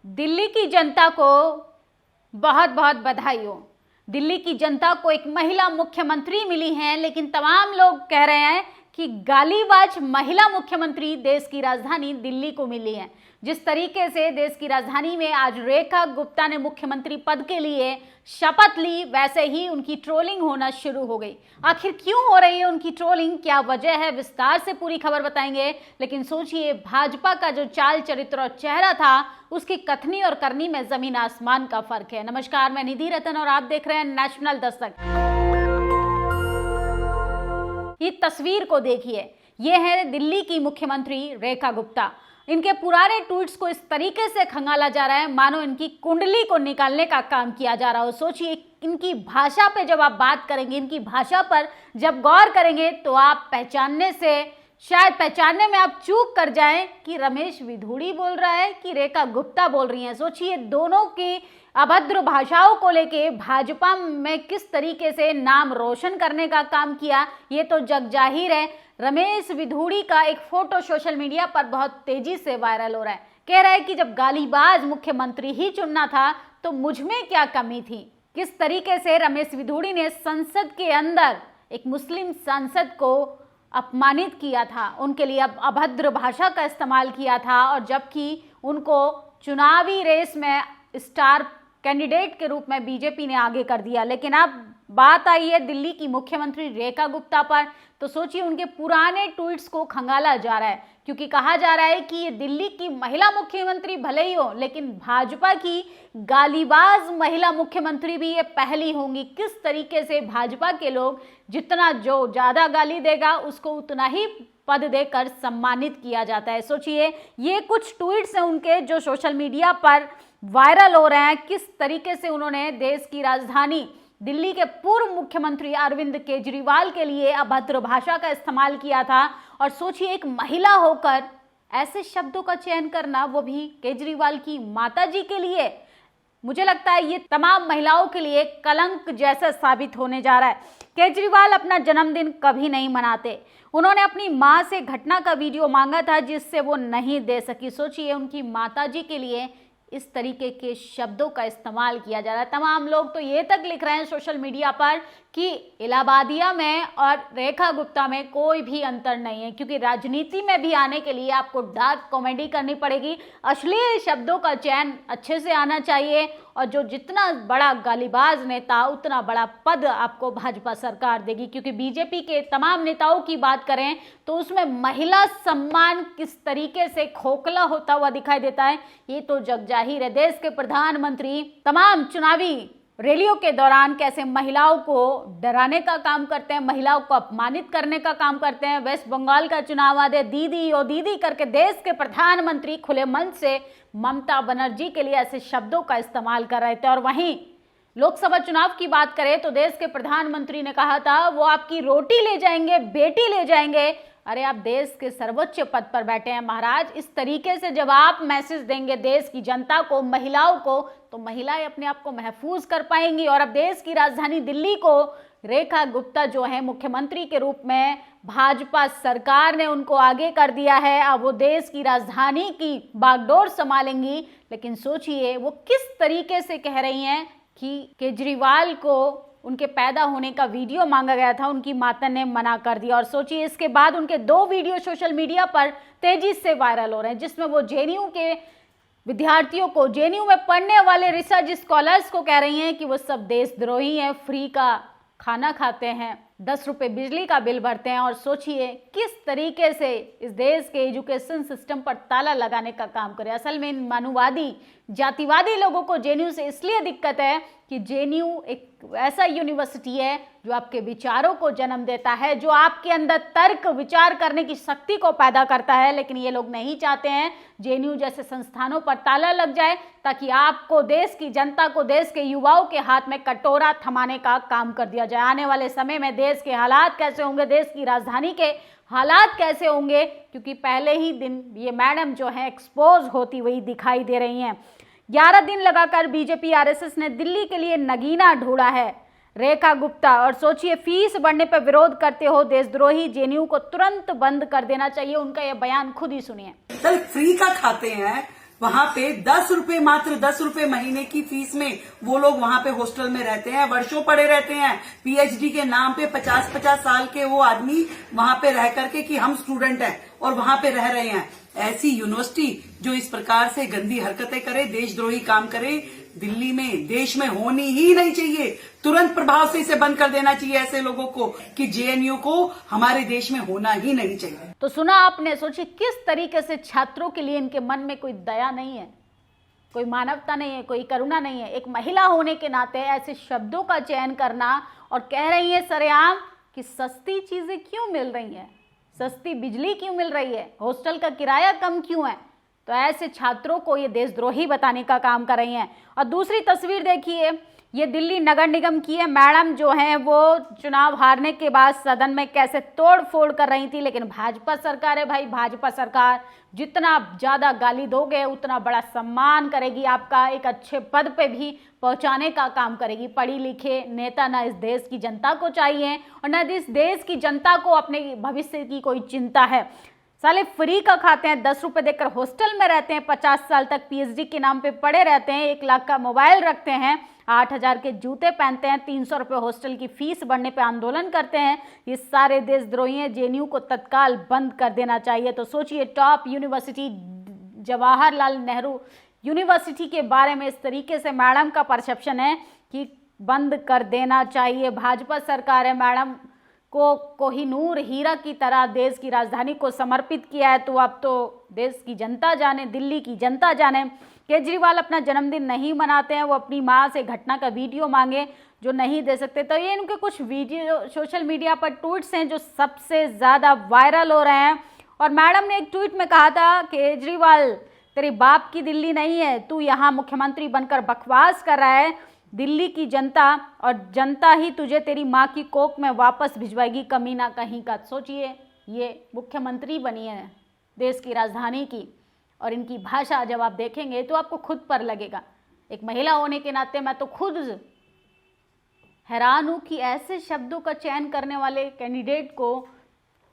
दिल्ली की जनता को बहुत बहुत बधाई हो। दिल्ली की जनता को एक महिला मुख्यमंत्री मिली है, लेकिन तमाम लोग कह रहे हैं कि गालीबाज महिला मुख्यमंत्री देश की राजधानी दिल्ली को मिली है। जिस तरीके से देश की राजधानी में आज रेखा गुप्ता ने मुख्यमंत्री पद के लिए शपथ ली, वैसे ही उनकी ट्रोलिंग होना शुरू हो गई। आखिर क्यों हो रही है उनकी ट्रोलिंग, क्या वजह है, विस्तार से पूरी खबर बताएंगे। लेकिन सोचिए, भाजपा का जो चाल चरित्र और चेहरा था, उसकी कथनी और करनी में जमीन आसमान का फर्क है। नमस्कार, मैं निधि रतन और आप देख रहे हैं नेशनल दस्तक। ये तस्वीर को देखिए, ये है दिल्ली की मुख्यमंत्री रेखा गुप्ता। इनके पुराने ट्वीट्स को इस तरीके से खंगाला जा रहा है मानो इनकी कुंडली को निकालने का काम किया जा रहा हो। सोचिए, इनकी भाषा पे जब आप बात करेंगे, इनकी भाषा पर जब गौर करेंगे, तो आप शायद पहचानने में आप चूक कर जाएं कि रमेश विधूड़ी बोल रहा है कि रेखा गुप्ता बोल रही हैं। सोचिए, दोनों की अभद्र भाषाओं को लेके भाजपा में किस तरीके से नाम रोशन करने का काम किया, ये तो जग जाहिर है। रमेश विधूड़ी का एक फोटो सोशल मीडिया पर बहुत तेजी से वायरल हो रहा है। कह रहा है कि जब गालीबाज मुख्यमंत्री ही चुनना था तो मुझ में क्या कमी थी। किस तरीके से रमेश विधूड़ी ने संसद के अंदर एक मुस्लिम सांसद को अपमानित किया था, उनके लिए अभद्र भाषा का इस्तेमाल किया था, और जबकि उनको चुनावी रेस में स्टार कैंडिडेट के रूप में बीजेपी ने आगे कर दिया। लेकिन अब बात आई है दिल्ली की मुख्यमंत्री रेखा गुप्ता पर, तो सोचिए, उनके पुराने ट्वीट्स को खंगाला जा रहा है, क्योंकि कहा जा रहा है कि ये दिल्ली की महिला मुख्यमंत्री भले ही हो, लेकिन भाजपा की गालीबाज महिला मुख्यमंत्री भी ये पहली होंगी। किस तरीके से भाजपा के लोग जो ज्यादा गाली देगा उसको उतना ही पद देकर सम्मानित किया जाता है। सोचिए, ये कुछ ट्वीट्स हैं उनके जो सोशल मीडिया पर वायरल हो रहे हैं। किस तरीके से उन्होंने देश की राजधानी दिल्ली के पूर्व मुख्यमंत्री अरविंद केजरीवाल के लिए अभद्र भाषा का इस्तेमाल किया था। और सोचिए, एक महिला होकर ऐसे शब्दों का चयन करना, वो भी केजरीवाल की माताजी के लिए, मुझे लगता है ये तमाम महिलाओं के लिए कलंक जैसा साबित होने जा रहा है। केजरीवाल अपना जन्मदिन कभी नहीं मनाते। उन्होंने अपनी मां से घटना का वीडियो मांगा था, जिससे वो नहीं दे सकी। सोचिए, उनकी माताजी के लिए इस तरीके के शब्दों का इस्तेमाल किया जा रहा है। तमाम लोग तो ये तक लिख रहे हैं सोशल मीडिया पर कि इलाहाबादिया में और रेखा गुप्ता में कोई भी अंतर नहीं है, क्योंकि राजनीति में भी आने के लिए आपको डार्क कॉमेडी करनी पड़ेगी, अश्लील शब्दों का चयन अच्छे से आना चाहिए, और जितना बड़ा गालीबाज नेता उतना बड़ा पद आपको भाजपा सरकार देगी। क्योंकि बीजेपी के तमाम नेताओं की बात करें तो उसमें महिला सम्मान किस तरीके से खोखला होता हुआ दिखाई देता है, ये तो जग जाहिर है। देश के प्रधानमंत्री तमाम चुनावी रैलियों के दौरान कैसे महिलाओं को डराने का काम करते हैं, महिलाओं को अपमानित करने का काम करते हैं। वेस्ट बंगाल का चुनाव आ दे, दीदी ओ दीदी करके देश के प्रधानमंत्री खुले मन से ममता बनर्जी के लिए ऐसे शब्दों का इस्तेमाल कर रहे थे। और वहीं लोकसभा चुनाव की बात करें तो देश के प्रधानमंत्री ने कहा था वो आपकी रोटी ले जाएंगे, बेटी ले जाएंगे। अरे, आप देश के सर्वोच्च पद पर बैठे हैं महाराज। इस तरीके से जब आप मैसेज देंगे देश की जनता को, महिलाओं को, तो महिलाएं अपने आप को महफूज कर पाएंगी। और अब देश की राजधानी दिल्ली को रेखा गुप्ता जो है मुख्यमंत्री के रूप में भाजपा सरकार ने उनको आगे कर दिया है। अब वो देश की राजधानी की बागडोर संभालेंगी। लेकिन सोचिए, वो किस तरीके से कह रही हैं कि केजरीवाल को उनके पैदा होने का वीडियो मांगा गया था, उनकी माता ने मना कर दिया। और सोचिए, इसके बाद उनके 2 वीडियो सोशल मीडिया पर तेजी से वायरल हो रहे हैं, जिसमें वो जेएनयू के विद्यार्थियों को, जेएनयू में पढ़ने वाले रिसर्च स्कॉलर्स को कह रही हैं कि वो सब देशद्रोही हैं, फ्री का खाना खाते हैं, 10 रुपए बिजली का बिल भरते हैं। और सोचिए, किस तरीके से इस देश के एजुकेशन सिस्टम पर ताला लगाने का काम करे। असल में इन मनुवादी, जातिवादी लोगों को जेएनयू से इसलिए दिक्कत है कि जेएनयू एक ऐसा यूनिवर्सिटी है जो आपके विचारों को जन्म देता है, जो आपके अंदर तर्क विचार करने की शक्ति को पैदा करता है। लेकिन ये लोग नहीं चाहते हैं जेएनयू जैसे संस्थानों पर ताला लग जाए, ताकि आपको, देश की जनता को, देश के युवाओं के हाथ में कटोरा थमाने का काम कर दिया जाए। आने वाले समय में देश के हालात कैसे होंगे, देश की राजधानी के हालात कैसे होंगे, क्योंकि पहले ही दिन ये मैडम जो है एक्सपोज होती हुई दिखाई दे रही हैं। 11 दिन लगाकर बीजेपी आरएसएस ने दिल्ली के लिए नगीना ढूंढा है रेखा गुप्ता। और सोचिए, फीस बढ़ने पर विरोध करते हो देशद्रोही, जेएनयू को तुरंत बंद कर देना चाहिए। उनका यह बयान खुद ही सुनिए। चल फ्री का खाते हैं वहां पे 10 रुपए, मात्र 10 रुपए महीने की फीस में वो लोग वहां पे हॉस्टल में रहते हैं, वर्षों पड़े रहते हैं। पीएचडी के नाम पे 50-50 साल के वो आदमी वहां पे रह करके कि हम स्टूडेंट हैं और वहां पे रह रहे हैं। ऐसी यूनिवर्सिटी जो इस प्रकार से गंदी हरकतें करे, देशद्रोही काम करे, दिल्ली में, देश में होनी ही नहीं चाहिए। तुरंत प्रभाव से इसे बंद कर देना चाहिए ऐसे लोगों को कि जेएनयू को हमारे देश में होना ही नहीं चाहिए। तो सुना आपने, सोचिए किस तरीके से छात्रों के लिए इनके मन में कोई दया नहीं है, कोई मानवता नहीं है, कोई करुणा नहीं है। एक महिला होने के नाते ऐसे शब्दों का चयन करना और कह रही है सरेआम कि सस्ती चीजें क्यों मिल रही हैं, सस्ती बिजली क्यों मिल रही है, हॉस्टल का किराया कम क्यों है। तो ऐसे छात्रों को ये देशद्रोही बताने का काम कर रही हैं। और दूसरी तस्वीर देखिए, ये दिल्ली नगर निगम की है। मैडम जो हैं वो चुनाव हारने के बाद सदन में कैसे तोड़ फोड़ कर रही थी, लेकिन भाजपा सरकार है भाई, भाजपा सरकार जितना ज़्यादा गाली दोगे उतना बड़ा सम्मान करेगी, आपका एक अच्छे पद पे भी पहुंचाने का काम करेगी। पढ़ी लिखे नेता ना इस देश की जनता को चाहिए और न इस देश की जनता को अपने भविष्य की कोई चिंता है। साले फ्री का खाते हैं, 10 रुपए देकर हॉस्टल में रहते हैं, 50 साल तक पीएचडी के नाम पे पड़े रहते हैं, 1 लाख का मोबाइल रखते हैं, 8,000 के जूते पहनते हैं, 300 रुपये हॉस्टल की फीस बढ़ने पे आंदोलन करते हैं। ये सारे देशद्रोही हैं, जेएनयू को तत्काल बंद कर देना चाहिए। तो सोचिए, top university Jawaharlal Nehru university के बारे में इस तरीके से मैडम का परसेप्शन है कि बंद कर देना चाहिए। भाजपा सरकार है, मैडम को कोहिनूर हीरा की तरह देश की राजधानी को समर्पित किया है। तो अब तो देश की जनता जाने, दिल्ली की जनता जाने। केजरीवाल अपना जन्मदिन नहीं मनाते हैं, वो अपनी माँ से घटना का वीडियो मांगे जो नहीं दे सकते। तो ये इनके कुछ वीडियो सोशल मीडिया पर ट्वीट्स हैं जो सबसे ज़्यादा वायरल हो रहे हैं। और मैडम ने एक ट्वीट में कहा था, केजरीवाल तेरे बाप की दिल्ली नहीं है, तू यहाँ मुख्यमंत्री बनकर बकवास कर रहा है। दिल्ली की जनता और जनता ही तुझे तेरी माँ की कोख में वापस भिजवाएगी, कमीना कहीं का। सोचिए, ये मुख्यमंत्री बनी है देश की राजधानी की, और इनकी भाषा जब आप देखेंगे तो आपको खुद पर लगेगा। एक महिला होने के नाते मैं तो खुद हैरान हूँ कि ऐसे शब्दों का चयन करने वाले कैंडिडेट को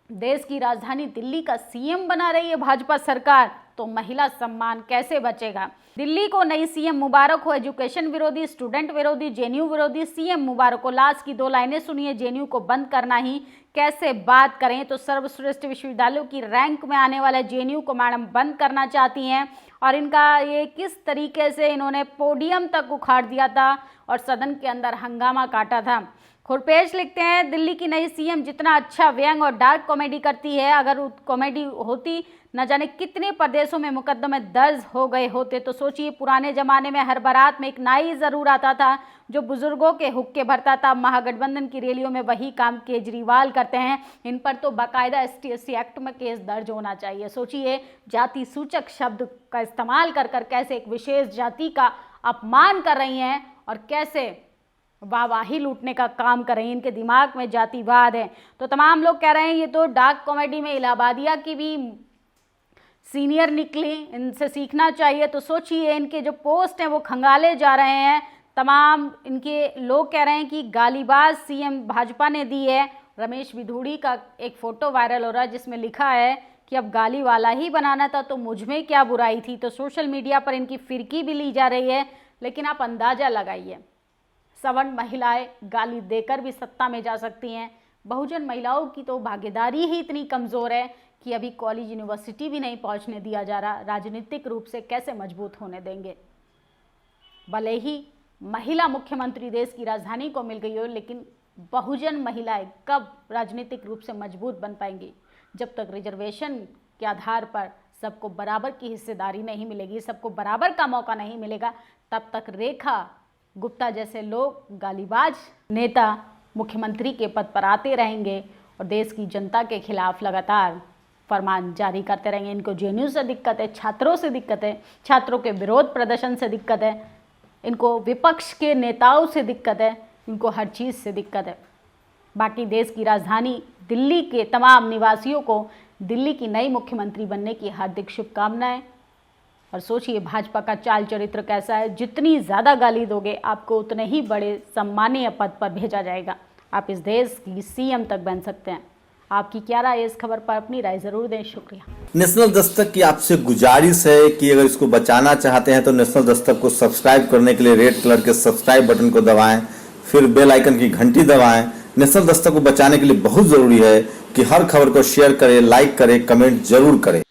देश की राजधानी दिल्ली का सीएम बना रही है भाजपा सरकार। तो महिला सम्मान कैसे बचेगा। दिल्ली को नई सीएम मुबारक हो, एजुकेशन विरोधी, स्टूडेंट विरोधी, जेएनयू विरोधी सीएम मुबारक हो। लास्ट की 2 लाइनें सुनिए, जेएनयू को बंद करना ही कैसे बात करें। तो सर्वश्रेष्ठ विश्वविद्यालयों की रैंक में आने वाला जेएनयू को मैडम बंद करना चाहती हैं। और इनका ये किस तरीके से इन्होंने पोडियम तक उखाड़ दिया था और सदन के अंदर हंगामा काटा था। खुरपेश लिखते हैं, दिल्ली की नई सीएम जितना अच्छा व्यंग और डार्क कॉमेडी करती है, अगर कॉमेडी होती न जाने कितने प्रदेशों में मुकदमे दर्ज हो गए होते। तो सोचिए, पुराने ज़माने में हर बारात में एक नाई ज़रूर आता था जो बुजुर्गों के हुक्के भरता था। महागठबंधन की रैलियों में वही काम केजरीवाल करते हैं। इन पर तो बाकायदा ST/SC एक्ट में केस दर्ज होना चाहिए। सोचिए, जाति सूचक शब्द का इस्तेमाल कर कर कैसे एक विशेष जाति का अपमान कर रही हैं और कैसे वाहवाही लूटने का काम कर रही हैं। इनके दिमाग में जातिवाद है। तो तमाम लोग कह रहे हैं ये तो डार्क कॉमेडी में इलाहाबादिया की भी सीनियर निकली, इनसे सीखना चाहिए। तो सोचिए, इनके जो पोस्ट हैं वो खंगाले जा रहे हैं। तमाम इनके लोग कह रहे हैं कि गालीबाज सीएम भाजपा ने दी है। रमेश बिधूड़ी का एक फ़ोटो वायरल हो रहा है जिसमें लिखा है कि अब गाली वाला ही बनाना था तो मुझ में क्या बुराई थी। तो सोशल मीडिया पर इनकी फिरकी भी ली जा रही है। लेकिन आप अंदाज़ा लगाइए, सवर्ण महिलाएं गाली देकर भी सत्ता में जा सकती हैं। बहुजन महिलाओं की तो भागीदारी ही इतनी कमज़ोर है कि अभी कॉलेज यूनिवर्सिटी भी नहीं पहुंचने दिया जा रहा। राजनीतिक रूप से कैसे मजबूत होने देंगे। भले ही महिला मुख्यमंत्री देश की राजधानी को मिल गई हो, लेकिन बहुजन महिलाएं कब राजनीतिक रूप से मजबूत बन पाएंगी। जब तक रिजर्वेशन के आधार पर सबको बराबर की हिस्सेदारी नहीं मिलेगी, सबको बराबर का मौका नहीं मिलेगा, तब तक रेखा गुप्ता जैसे लोग, गालीबाज नेता मुख्यमंत्री के पद पर आते रहेंगे और देश की जनता के खिलाफ लगातार फरमान जारी करते रहेंगे। इनको जेएनयू से दिक्कत है, छात्रों से दिक्कत है, छात्रों के विरोध प्रदर्शन से दिक्कत है, इनको विपक्ष के नेताओं से दिक्कत है, इनको हर चीज़ से दिक्कत है। बाकी देश की राजधानी दिल्ली के तमाम निवासियों को दिल्ली की नई मुख्यमंत्री बनने की हार्दिक शुभकामनाएं। और सोचिए, भाजपा का चाल चरित्र कैसा है। जितनी ज़्यादा गाली दोगे आपको उतने ही बड़े सम्मानीय पद पर भेजा जाएगा। आप इस देश की सीएम तक बन सकते हैं। आपकी क्या राय है इस खबर पर? अपनी राय जरूर दें। शुक्रिया। नेशनल दस्तक की आपसे गुजारिश है कि अगर इसको बचाना चाहते हैं तो नेशनल दस्तक को सब्सक्राइब करने के लिए रेड कलर के सब्सक्राइब बटन को दबाएं, फिर बेल आइकन की घंटी दबाएं। नेशनल दस्तक को बचाने के लिए बहुत जरूरी है कि हर खबर को शेयर करें, लाइक करें, कमेंट जरूर करें।